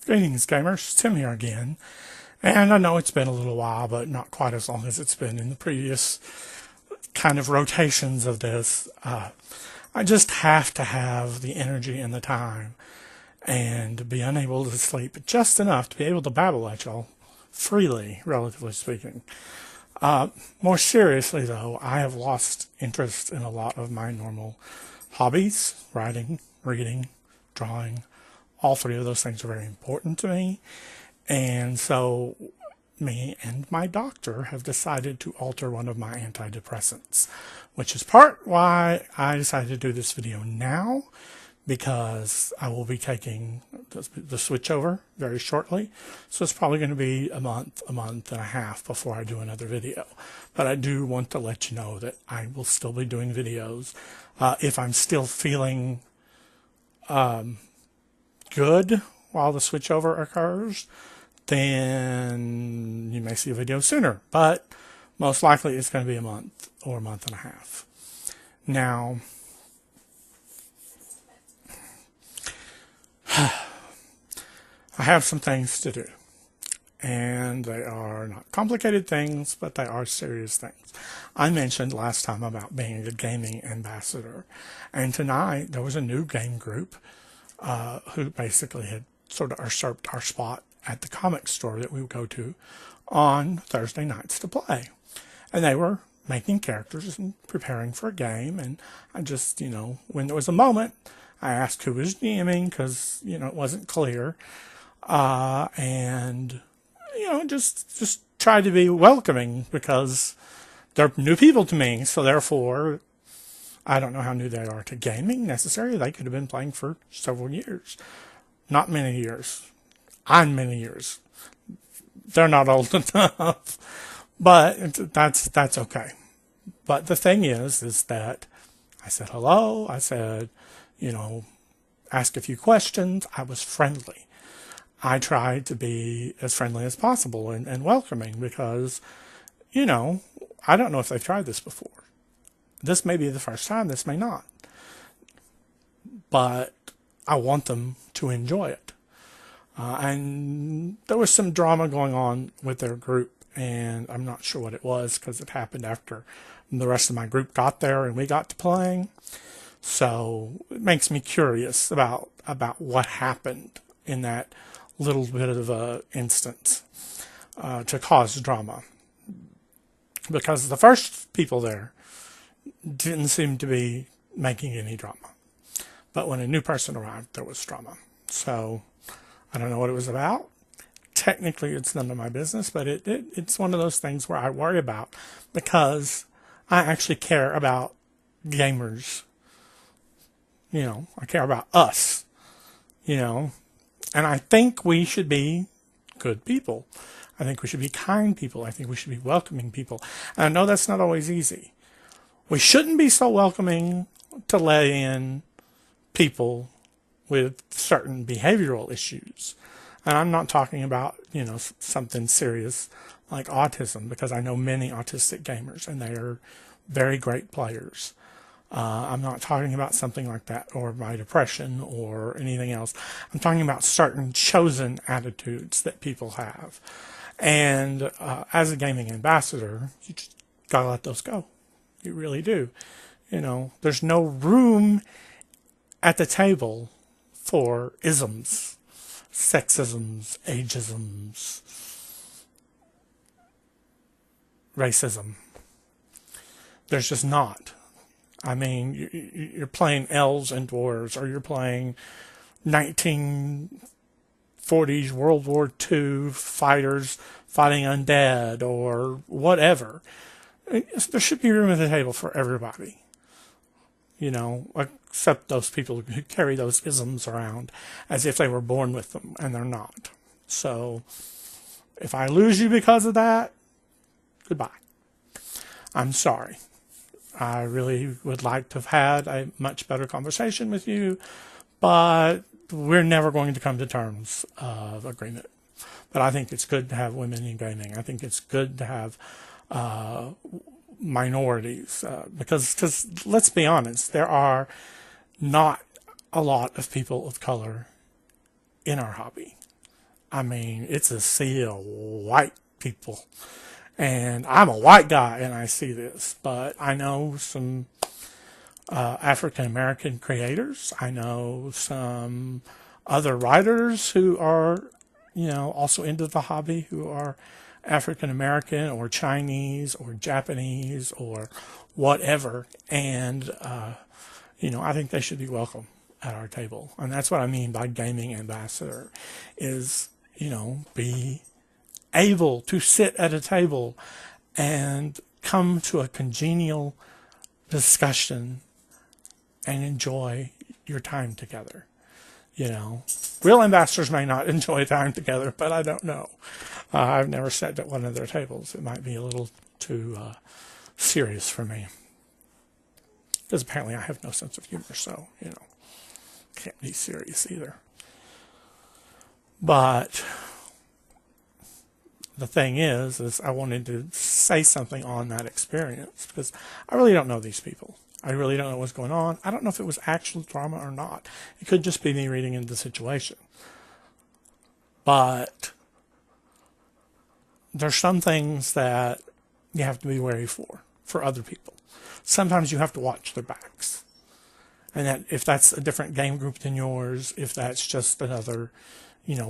Greetings, gamers. Tim here again. And I know it's been a little while, but not quite as long as it's been in the previous kind of rotations of this. I just have to have the energy and the time and be unable to sleep just enough to be able to babble at y'all freely, relatively speaking. More seriously, though, I have lost interest in a lot of my normal hobbies: writing, reading, drawing. All three of those things are very important to me. And so me and my doctor have decided to alter one of my antidepressants, which is part why I decided to do this video now, because I will be taking the switch over very shortly. So it's probably going to be a month and a half before I do another video. But I do want to let you know that I will still be doing videos. If I'm still feeling good while the switchover occurs, then you may see a video sooner, but most likely it's going to be a month or a month and a half. Now, I have some things to do, and they are not complicated things, but they are serious things. I mentioned last time about being a gaming ambassador, and tonight there was a new game group who basically had sort of usurped our spot at the comic store that we would go to on Thursday nights to play. And they were making characters and preparing for a game. And I just, when there was a moment, I asked who was GMing because, it wasn't clear. And just tried to be welcoming because they're new people to me. So therefore, I don't know how new they are to gaming necessarily. They could have been playing for several years. Not many years. I'm many years. They're not old enough. But that's okay. But the thing is that I said hello. I said, ask a few questions. I was friendly. I tried to be as friendly as possible and welcoming because, I don't know if they've tried this before. This may be the first time, this may not. But I want them to enjoy it. And there was some drama going on with their group, and I'm not sure what it was because it happened after the rest of my group got there and we got to playing. So it makes me curious about what happened in that little bit of a instance to cause drama. Because the first people there didn't seem to be making any drama. But when a new person arrived, there was drama. So I don't know what it was about. Technically, it's none of my business, but it's one of those things where I worry about because I actually care about gamers. I care about us, and I think we should be good people. I think we should be kind people. I think we should be welcoming people. And I know that's not always easy. We shouldn't be so welcoming to let in people with certain behavioral issues. And I'm not talking about, something serious like autism, because I know many autistic gamers and they are very great players. I'm not talking about something like that or my depression or anything else. I'm talking about certain chosen attitudes that people have. And as a gaming ambassador, you just gotta let those go. You really do. There's no room at the table for isms, sexisms, ageisms, racism. There's just not. I mean, you're playing elves and dwarves, or you're playing 1940s World War II fighters fighting undead, or whatever. There should be room at the table for everybody. Except those people who carry those isms around as if they were born with them, and they're not. So, if I lose you because of that, goodbye. I'm sorry. I really would like to have had a much better conversation with you, but we're never going to come to terms of agreement. But I think it's good to have women in gaming. I think it's good to have minorities, because let's be honest, there are not a lot of people of color in our hobby. I mean, it's a sea of white people. And I'm a white guy and I see this, but I know some African American creators. I know some other writers who are, also into the hobby, who are African American or Chinese or Japanese or whatever. And, I think they should be welcome at our table. And that's what I mean by gaming ambassador is, be able to sit at a table and come to a congenial discussion and enjoy your time together. Real ambassadors may not enjoy time together, but I don't know. I've never sat at one of their tables. It might be a little too serious for me. Because apparently I have no sense of humor, so, can't be serious either. But the thing is I wanted to say something on that experience because I really don't know these people. I really don't know what's going on. I don't know if it was actual drama or not. It could just be me reading into the situation. But there's some things that you have to be wary for other people. Sometimes you have to watch their backs. And that if that's a different game group than yours, if that's just another,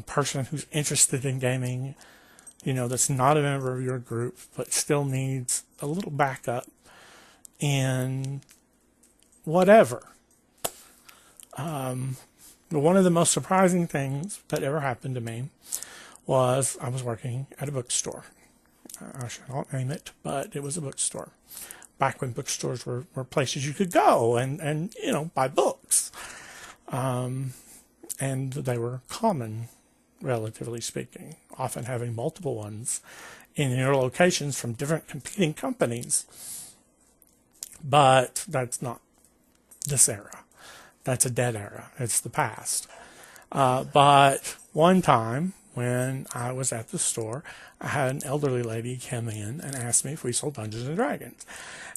person who's interested in gaming, that's not a member of your group, but still needs a little backup in whatever. One of the most surprising things that ever happened to me was I was working at a bookstore. I should not name it, but it was a bookstore. Back when bookstores were places you could go and buy books. And they were common, relatively speaking, often having multiple ones in your locations from different competing companies. But that's not this era. That's a dead era. It's the past. But one time when I was at the store, I had an elderly lady come in and ask me if we sold Dungeons and Dragons.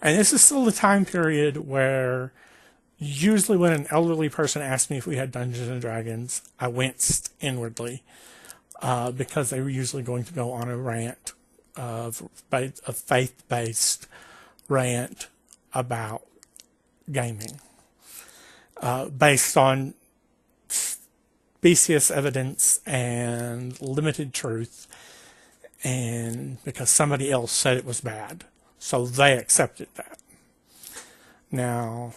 And this is still the time period where usually when an elderly person asked me if we had Dungeons and Dragons, I winced inwardly because they were usually going to go on a rant, a faith-based rant about gaming, based on specious evidence and limited truth, and because somebody else said it was bad, so they accepted that. Now,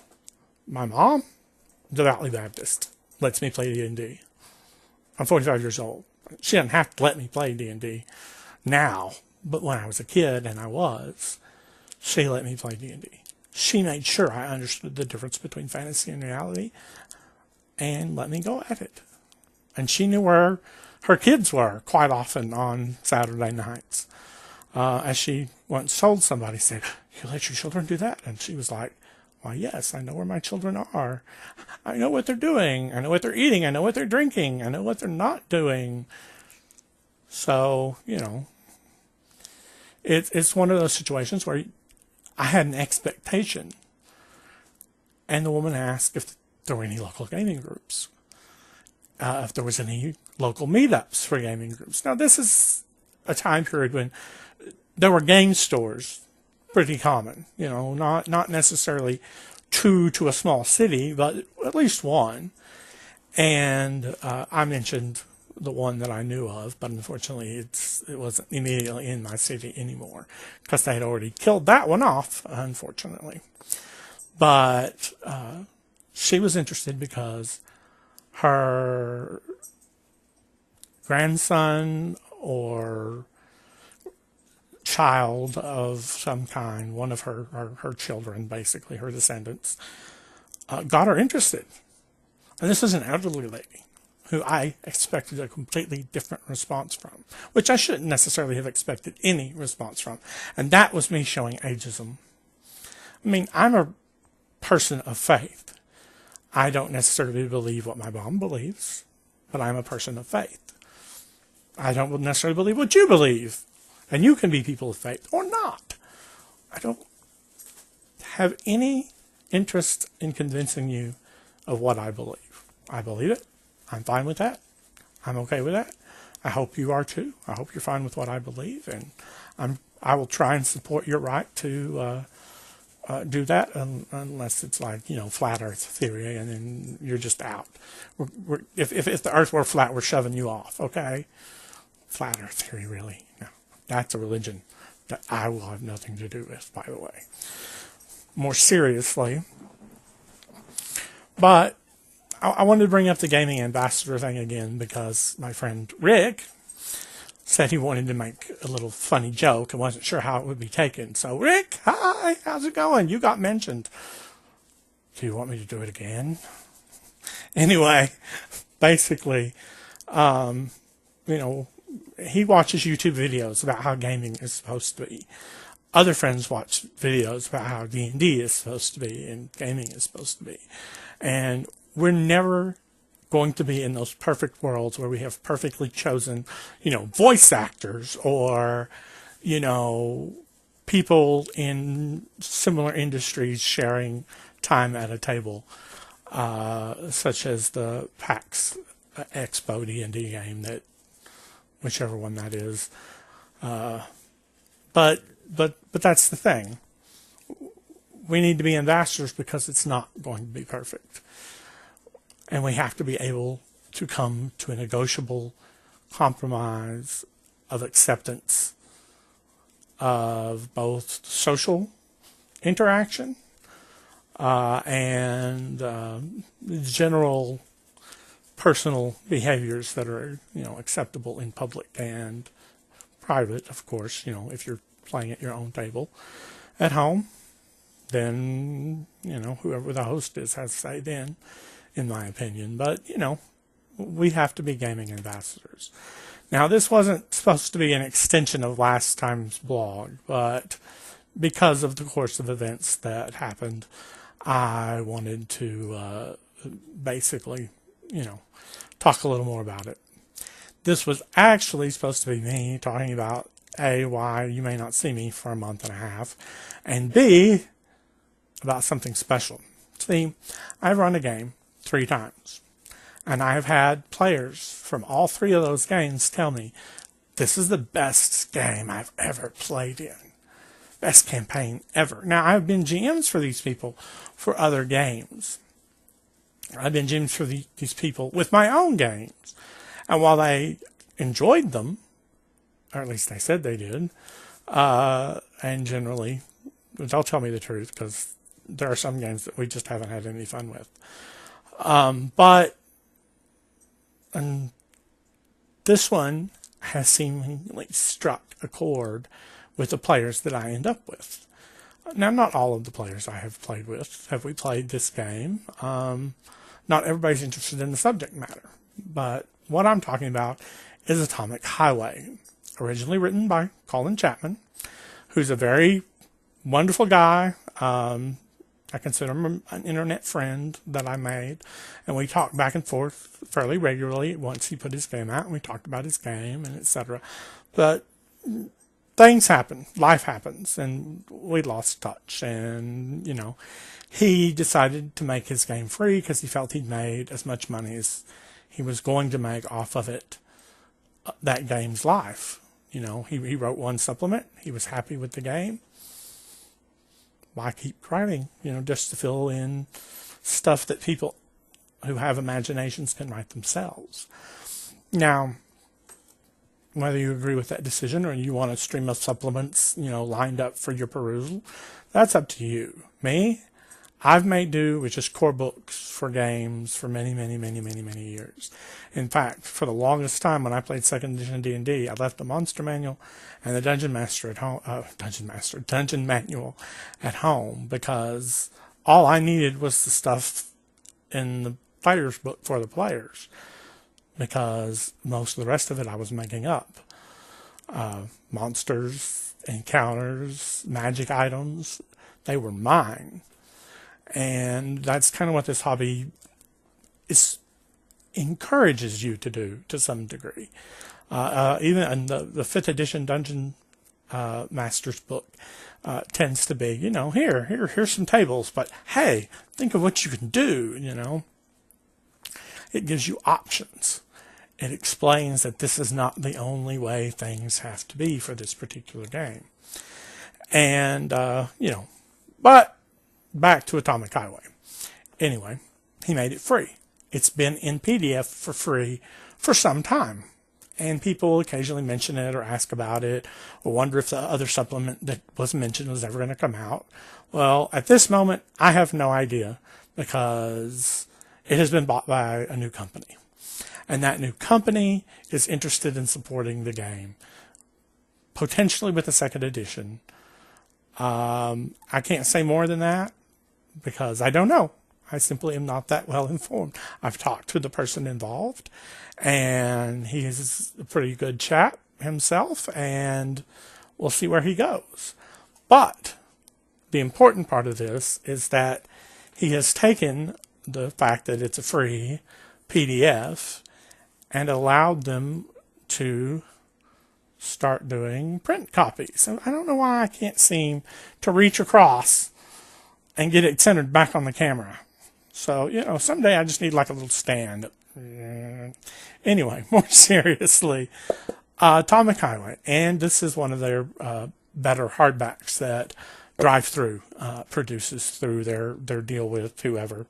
my mom, devoutly Baptist, lets me play D&D. I'm 45 years old. She doesn't have to let me play D&D now, but when I was a kid, and I was, she let me play D&D. She made sure I understood the difference between fantasy and reality and let me go at it. And she knew where her kids were quite often on Saturday nights. As she once told somebody, said, "You let your children do that?" And she was like, "Why, yes, I know where my children are. I know what they're doing. I know what they're eating. I know what they're drinking. I know what they're not doing." So, it's one of those situations where I had an expectation. And the woman asked if there were any local gaming groups, if there was any local meetups for gaming groups. Now, this is a time period when there were game stores, pretty common, not necessarily two to a small city, but at least one. And I mentioned the one that I knew of, but unfortunately it wasn't immediately in my city anymore because they had already killed that one off, unfortunately. But she was interested because her grandson or child of some kind, one of her children, basically, her descendants, got her interested. And this is an elderly lady who I expected a completely different response from, which I shouldn't necessarily have expected any response from. And that was me showing ageism. I mean, I'm a person of faith. I don't necessarily believe what my mom believes, but I'm a person of faith. I don't necessarily believe what you believe. And you can be people of faith or not. I don't have any interest in convincing you of what I believe. I believe it. I'm fine with that. I'm okay with that. I hope you are too. I hope you're fine with what I believe, and I will try and support your right to do that, unless it's like, flat Earth theory, and then you're just out. If the Earth were flat, we're shoving you off. Okay, flat Earth theory, really? No, that's a religion that I will have nothing to do with, by the way. More seriously, but I wanted to bring up the gaming ambassador thing again because my friend Rick said he wanted to make a little funny joke and wasn't sure how it would be taken. So, Rick, hi, how's it going? You got mentioned. Do you want me to do it again? Anyway, basically, he watches YouTube videos about how gaming is supposed to be. Other friends watch videos about how D&D is supposed to be and gaming is supposed to be. And we're never going to be in those perfect worlds where we have perfectly chosen, voice actors or, people in similar industries sharing time at a table, such as the PAX Expo D&D game, that whichever one that is. But that's the thing. We need to be ambassadors because it's not going to be perfect. And we have to be able to come to a negotiable compromise of acceptance of both social interaction and general personal behaviors that are, acceptable in public and private, of course. If you're playing at your own table at home, then, whoever the host is has to say then, in my opinion. But, we have to be gaming ambassadors. Now, this wasn't supposed to be an extension of last time's blog, but because of the course of events that happened, I wanted to basically, talk a little more about it. This was actually supposed to be me talking about A, why you may not see me for a month and a half, and B, about something special. See, I've run a game 3 times, and I've had players from all 3 of those games tell me, this is the best game I've ever played in. Best campaign ever. Now, I've been GMs for these people for other games. I've been GMs for these people with my own games. And while they enjoyed them, or at least they said they did, and generally, they'll tell me the truth, because there are some games that we just haven't had any fun with. But this one has seemingly struck a chord with the players that I end up with. Now, not all of the players I have played with have we played this game. Not everybody's interested in the subject matter. But what I'm talking about is Atomic Highway, originally written by Colin Chapman, who's a very wonderful guy. I consider him an internet friend that I made, and we talked back and forth fairly regularly once he put his game out, and we talked about his game and etc. But things happen, life happens, and we lost touch, and he decided to make his game free because he felt he'd made as much money as he was going to make off of it, that game's life. He wrote 1 supplement, he was happy with the game. Why keep writing, just to fill in stuff that people who have imaginations can write themselves. Now, whether you agree with that decision or you want a stream of supplements, lined up for your perusal, that's up to you. Me, I've made do with just core books for games for many, many, many, many, many years. In fact, for the longest time when I played 2nd edition D&D, I left the monster manual and the dungeon manual at home, because all I needed was the stuff in the player's book for the players, because most of the rest of it I was making up. Monsters, encounters, magic items, they were mine. And that's kind of what this hobby encourages you to do to some degree. Even in the 5th edition Dungeon Master's book tends to be, here's some tables, but hey, think of what you can do, It gives you options. it explains that this is not the only way things have to be for this particular game. And, but back to Atomic Highway. Anyway, he made it free. It's been in PDF for free for some time. And people occasionally mention it or ask about it or wonder if the other supplement that was mentioned was ever going to come out. Well, at this moment, I have no idea because it has been bought by a new company. And that new company is interested in supporting the game, potentially with a second edition. I can't say more than that because I don't know. I simply am not that well informed. I've talked to the person involved, and he is a pretty good chap himself, and we'll see where he goes. But the important part of this is that he has taken the fact that it's a free PDF and allowed them to start doing print copies. And I don't know why I can't seem to reach across and get it centered back on the camera. So, someday I just need like a little stand. Anyway, more seriously, Atomic Highway. And this is one of their better hardbacks that Drive-Thru produces through their deal with whoever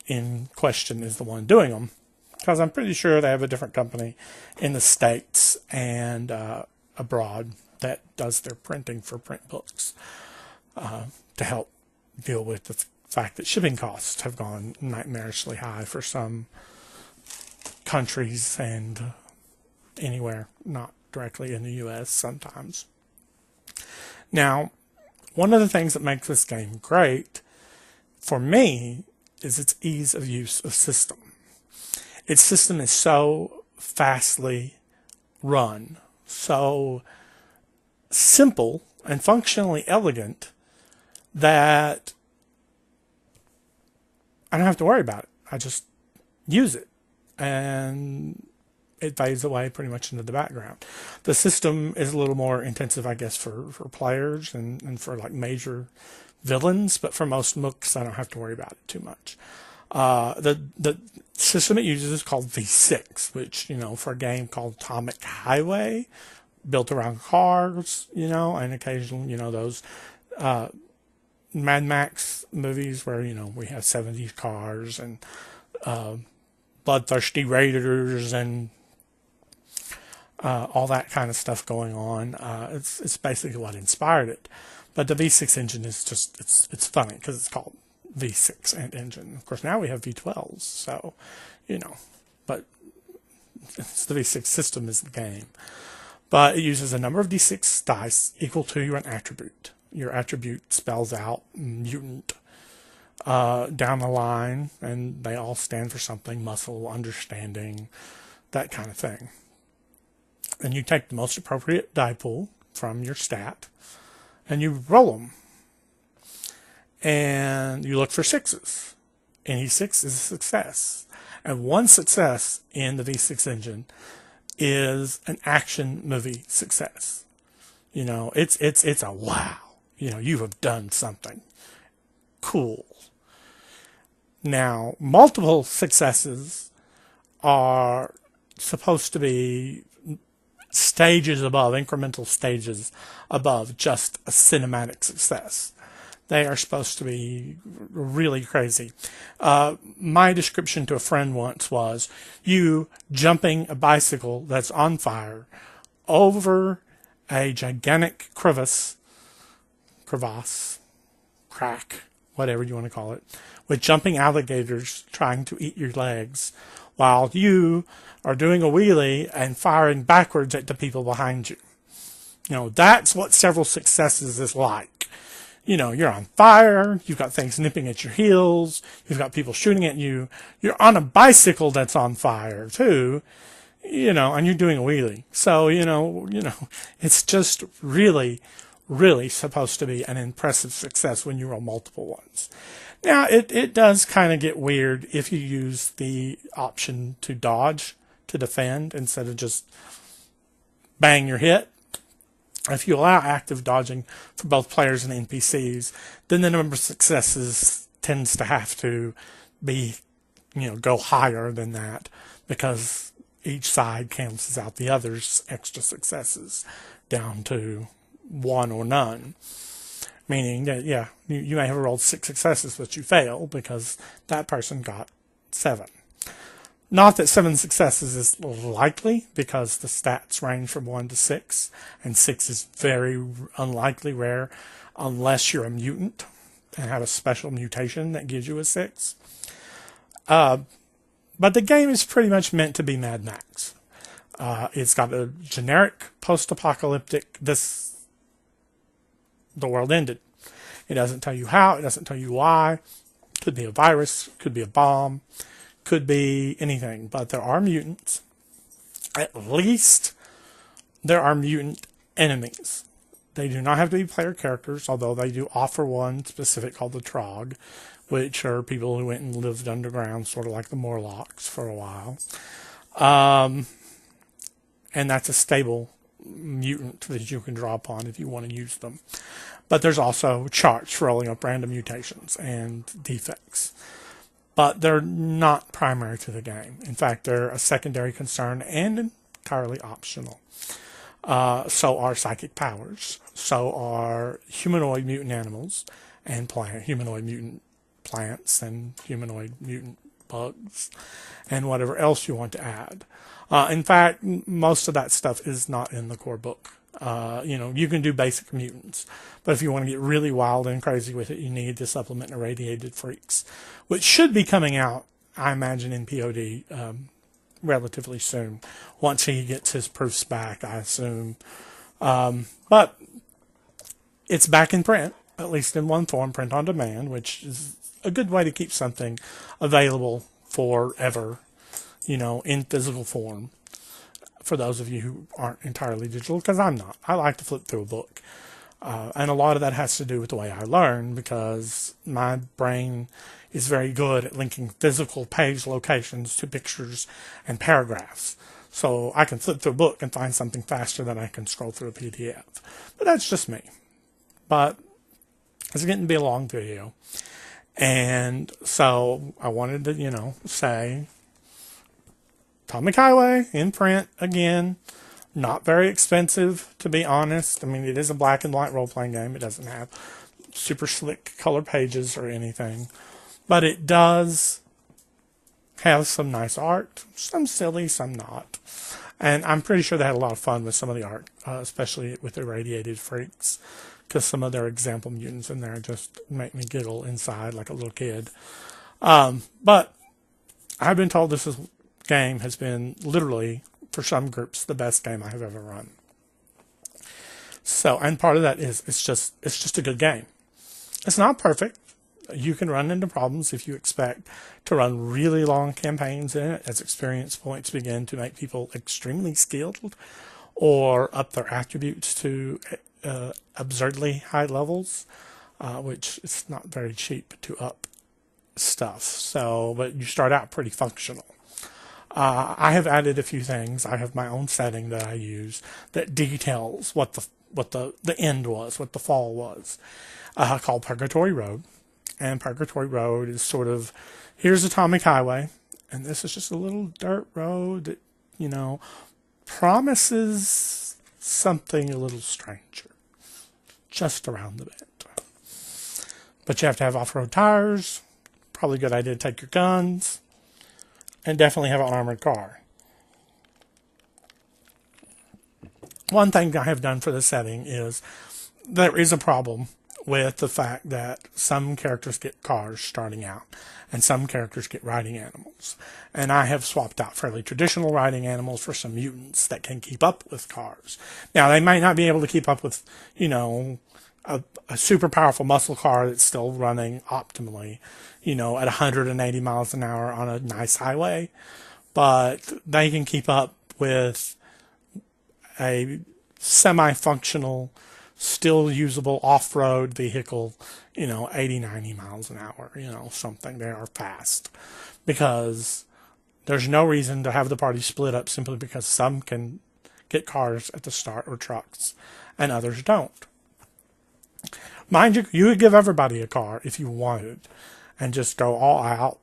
in question is the one doing them. Because I'm pretty sure they have a different company in the States and abroad that does their printing for print books to help deal with the fact that shipping costs have gone nightmarishly high for some countries and anywhere not directly in the U.S. sometimes. Now, one of the things that makes this game great for me is its ease of use of system. Its system is so fastly run, so simple and functionally elegant that I don't have to worry about it. I just use it, and it fades away pretty much into the background. The system is a little more intensive, I guess, for players and for like major villains, but for most mooks, I don't have to worry about it too much. The system it uses is called V6, which, for a game called Atomic Highway, built around cars, and occasionally, those Mad Max movies where, we have 70s cars and bloodthirsty raiders and all that kind of stuff going on. It's basically what inspired it. But the V6 engine is just, it's funny because it's called V6 engine. Of course, now we have V12s, so, but it's the V6 system is the game. But it uses a number of D6 dice equal to your attribute. Your attribute spells out mutant down the line, and they all stand for something: muscle, understanding, that kind of thing. And you take the most appropriate die pool from your stat, and you roll them. And you look for sixes. Any six is a success. And one success in the V6 engine is an action movie success. It's a wow. You have done something cool. Now, multiple successes are supposed to be stages above, incremental stages above just a cinematic success. They are supposed to be really crazy. My description to a friend once was you jumping a bicycle that's on fire over a gigantic crevasse, crack, whatever you want to call it, with jumping alligators trying to eat your legs while you are doing a wheelie and firing backwards at the people behind you. That's what several successes is like. You're on fire, you've got things nipping at your heels, you've got people shooting at you, you're on a bicycle that's on fire too, and you're doing a wheelie. So, it's just really, really supposed to be an impressive success when you roll multiple ones. Now, it does kind of get weird if you use the option to dodge, to defend, instead of just bang your hit. If you allow active dodging for both players and NPCs, then the number of successes tends to have to be, go higher than that, because each side cancels out the other's extra successes down to 1 or none. Meaning that, yeah, you may have rolled 6 successes, but you fail because that person got 7. Not that 7 successes is likely, because the stats range from 1 to 6, and 6 is very unlikely, rare, unless you're a mutant and have a special mutation that gives you a 6. But the game is pretty much meant to be Mad Max. It's got a generic post-apocalyptic, the world ended. It doesn't tell you how, it doesn't tell you why. Could be a virus, could be a bomb, could be anything. But there are mutants. At least there are mutant enemies. They do not have to be player characters, although they do offer one specific called the Trog, which are people who went and lived underground, sort of like the Morlocks for a while. And that's a stable mutant that you can draw upon if you want to use them. But there's also charts for rolling up random mutations and defects. But they're not primary to the game. In fact, they're a secondary concern and entirely optional. So are psychic powers. So are humanoid mutant animals and humanoid mutant plants and humanoid mutant bugs and whatever else you want to add. In fact, most of that stuff is not in the core book. You can do basic mutants, but if you want to get really wild and crazy with it, you need to supplement Irradiated Freaks, which should be coming out, I imagine, in POD relatively soon, once he gets his proofs back, I assume. But it's back in print, at least in one form, print on demand, which is a good way to keep something available forever, in physical form, for those of you who aren't entirely digital, because I'm not. I like to flip through a book. And a lot of that has to do with the way I learn, because my brain is very good at linking physical page locations to pictures and paragraphs. So I can flip through a book and find something faster than I can scroll through a PDF. But that's just me. But it's getting to be a long video. And so I wanted to, say, Atomic Highway in print again. Not very expensive, to be honest. I mean, it is a black and white role-playing game. It doesn't have super slick color pages or anything. But it does have some nice art. Some silly, some not. And I'm pretty sure they had a lot of fun with some of the art, especially with Irradiated Freaks, because some of their example mutants in there just make me giggle inside like a little kid. But I've been told this game has been literally, for some groups, the best game I have ever run. So, and part of that is it's just a good game. It's not perfect. You can run into problems if you expect to run really long campaigns in it, as experience points begin to make people extremely skilled or up their attributes to absurdly high levels, which is not very cheap to up stuff. So, but you start out pretty functional. I have added a few things. I have my own setting that I use that details what the end was, what the fall was, called Purgatory Road. And Purgatory Road is sort of, here's Atomic Highway, and this is just a little dirt road that, promises something a little stranger, just around the bend. But you have to have off-road tires, probably a good idea to take your guns, and definitely have an armored car. One thing I have done for the setting is there is a problem with the fact that some characters get cars starting out and some characters get riding animals. And I have swapped out fairly traditional riding animals for some mutants that can keep up with cars. Now, they might not be able to keep up with, a super powerful muscle car that's still running optimally, at 180 miles an hour on a nice highway. But they can keep up with a semi-functional, still usable off-road vehicle, 80, 90 miles an hour, something. They are fast. Because there's no reason to have the party split up simply because some can get cars at the start or trucks and others don't. Mind you, you could give everybody a car if you wanted and just go all out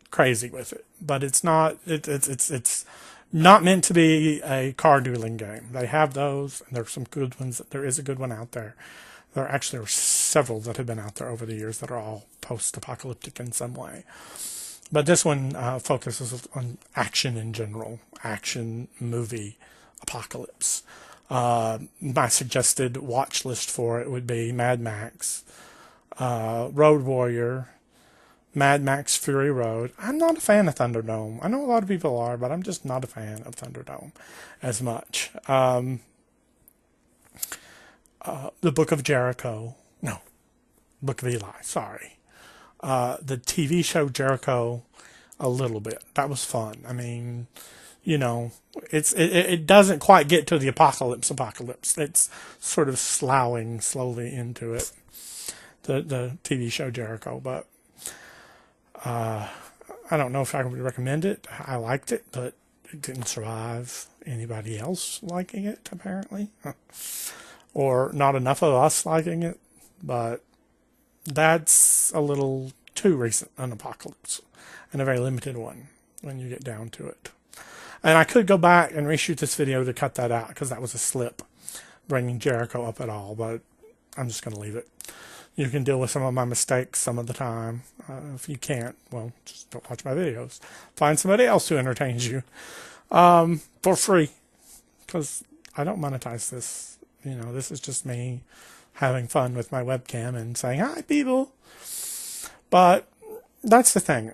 crazy with it. But it's not, it's Not meant to be a car dueling game. They have those, and there's some good ones. There is a good one out there. There actually are several that have been out there over the years that are all post-apocalyptic in some way. But this one focuses on action in general, action movie apocalypse. My suggested watch list for it would be Mad Max, Road Warrior, Mad Max Fury Road. I'm not a fan of Thunderdome. I know a lot of people are, but I'm just not a fan of Thunderdome as much. The Book of Jericho. No, Book of Eli, sorry. The TV show Jericho a little bit. That was fun. I mean, you know, it doesn't quite get to the apocalypse. It's sort of sloughing slowly into it. The TV show Jericho, but I don't know if I would recommend it. I liked it, but it didn't survive anybody else liking it, apparently. Or not enough of us liking it, but that's a little too recent an apocalypse, and a very limited one when you get down to it. And I could go back and reshoot this video to cut that out, because that was a slip, bringing Jericho up at all, but I'm just going to leave it. You can deal with some of my mistakes some of the time. If you can't, well, just don't watch my videos. Find somebody else who entertains you for free, because I don't monetize this. You know, this is just me having fun with my webcam and saying, hi, people. But that's the thing.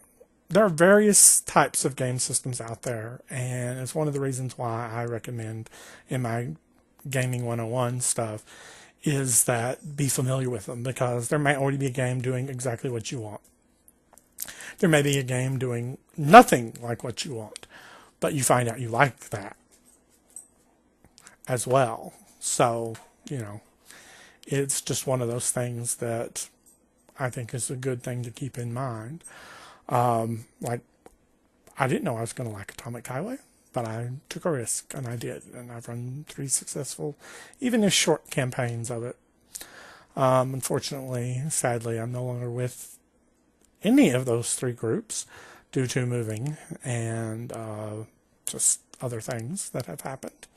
There are various types of game systems out there, and it's one of the reasons why I recommend in my Gaming 101 stuff is that be familiar with them, because there may already be a game doing exactly what you want. There may be a game doing nothing like what you want, but you find out you like that as well. So, you know, it's just one of those things that I think is a good thing to keep in mind. Like, I didn't know I was going to like Atomic Highway, but I took a risk, and I did. And I've run 3 successful, even if short campaigns of it. Unfortunately, sadly, I'm no longer with any of those 3 groups due to moving and just other things that have happened.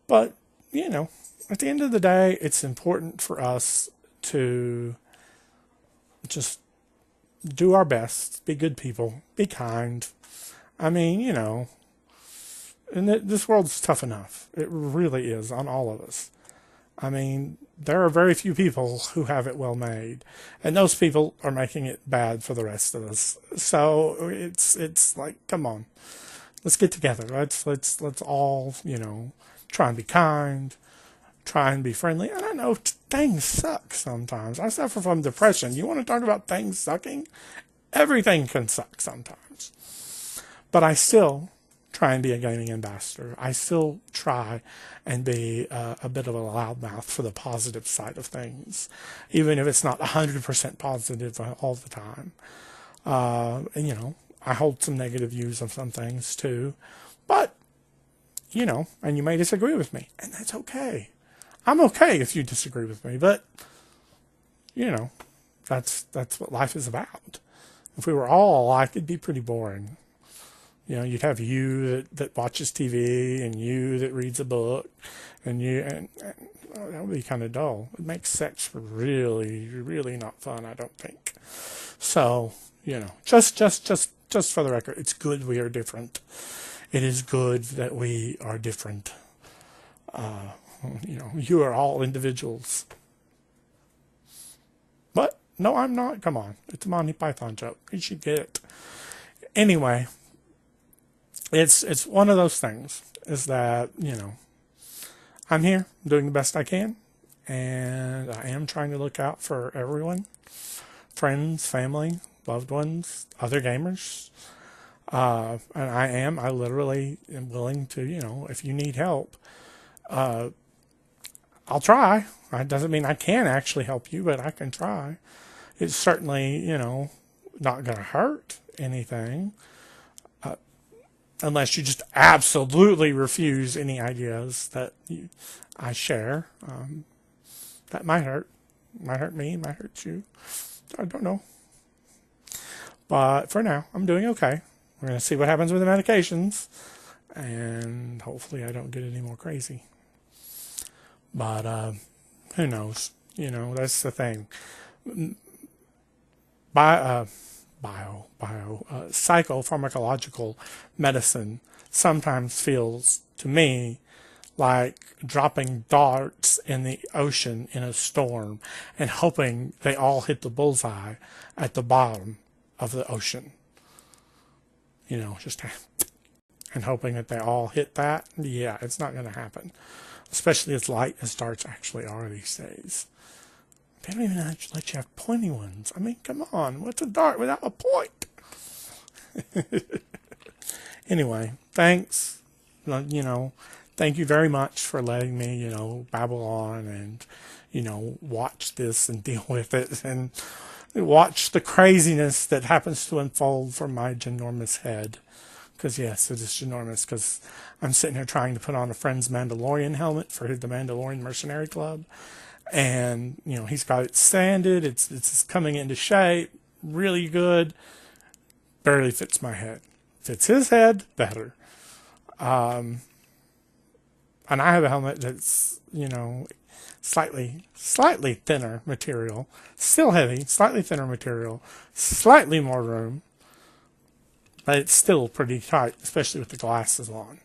But, you know, at the end of the day, it's important for us to just do our best, be good people, be kind. I mean, you know, and this world's tough enough. It really is on all of us. I mean, there are very few people who have it well made, and those people are making it bad for the rest of us. So it's like, come on, let's get together. Let's all, you know, try and be kind, try and be friendly. And I know things suck sometimes. I suffer from depression. You want to talk about things sucking? Everything can suck sometimes. But I still try and be a gaming ambassador. I still try and be a bit of a loudmouth for the positive side of things, even if it's not 100% positive all the time. And, you know, I hold some negative views of some things too. But, you know, and you may disagree with me, and that's okay. I'm okay if you disagree with me, but, you know, that's what life is about. If we were all alike, it'd be pretty boring. You know, you'd have you that watches TV, and you that reads a book, and that would be kind of dull. It makes sex really, really not fun, I don't think. So, you know, just for the record, it's good we are different. It is good that we are different. You know, you are all individuals. But, no, I'm not. Come on. It's a Monty Python joke. You should get it. Anyway, it's one of those things, is that, you know, I'm here doing the best I can, and I am trying to look out for everyone. Friends, family, loved ones, other gamers. And I literally am willing to, you know, if you need help, I'll try. It doesn't mean I can actually help you, but I can try. It's certainly, you know, not going to hurt anything, unless you just absolutely refuse any ideas that I share. That might hurt. Might hurt me, might hurt you. I don't know. But for now, I'm doing okay. We're going to see what happens with the medications. and hopefully I don't get any more crazy. But who knows? You know, that's the thing. Psychopharmacological medicine sometimes feels to me like dropping darts in the ocean in a storm and hoping they all hit the bullseye at the bottom of the ocean. You know, just and hoping that they all hit that. Yeah, it's not going to happen. Especially as light as darts actually are these days. They don't even let you have pointy ones. I mean, come on. What's a dart without a point? Anyway, thanks. You know, thank you very much for letting me, you know, babble on and, you know, watch this and deal with it and watch the craziness that happens to unfold from my ginormous head. Because, yes, it is ginormous, because I'm sitting here trying to put on a friend's Mandalorian helmet for the Mandalorian Mercenary Club. And, you know, he's got it sanded. It's coming into shape. Really good. Barely fits my head. Fits his head, better. And I have a helmet that's, you know, slightly thinner material. Still heavy, slightly thinner material. Slightly more room. But it's still pretty tight, especially with the glasses on.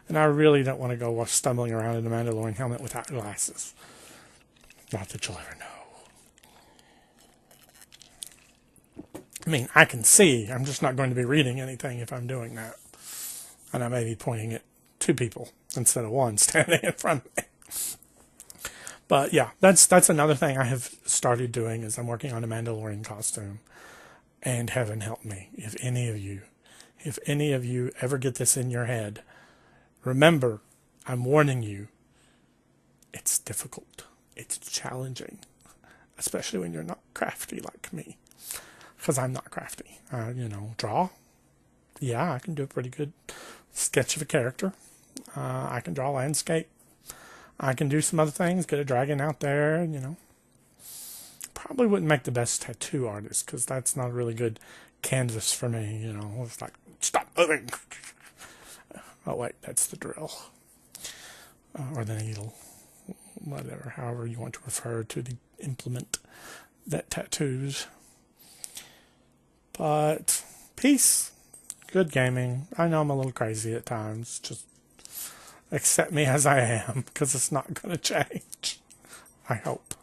And I really don't want to go stumbling around in a Mandalorian helmet without glasses. Not that you'll ever know. I mean, I can see. I'm just not going to be reading anything if I'm doing that. And I may be pointing at two people instead of one standing in front of me. But yeah, that's another thing I have started doing is I'm working on a Mandalorian costume. And heaven help me, if any of you ever get this in your head, remember, I'm warning you, it's difficult. It's challenging, especially when you're not crafty like me. Because I'm not crafty. You know, draw. Yeah, I can do a pretty good sketch of a character. I can draw landscape. I can do some other things, get a dragon out there, you know. Probably wouldn't make the best tattoo artist, because that's not a really good canvas for me, you know. It's like, stop moving. Oh, wait, that's the drill. Or the needle. Whatever, however you want to refer to the implement that tattoos. But, peace. Good gaming. I know I'm a little crazy at times. Just accept me as I am, because it's not going to change. I hope.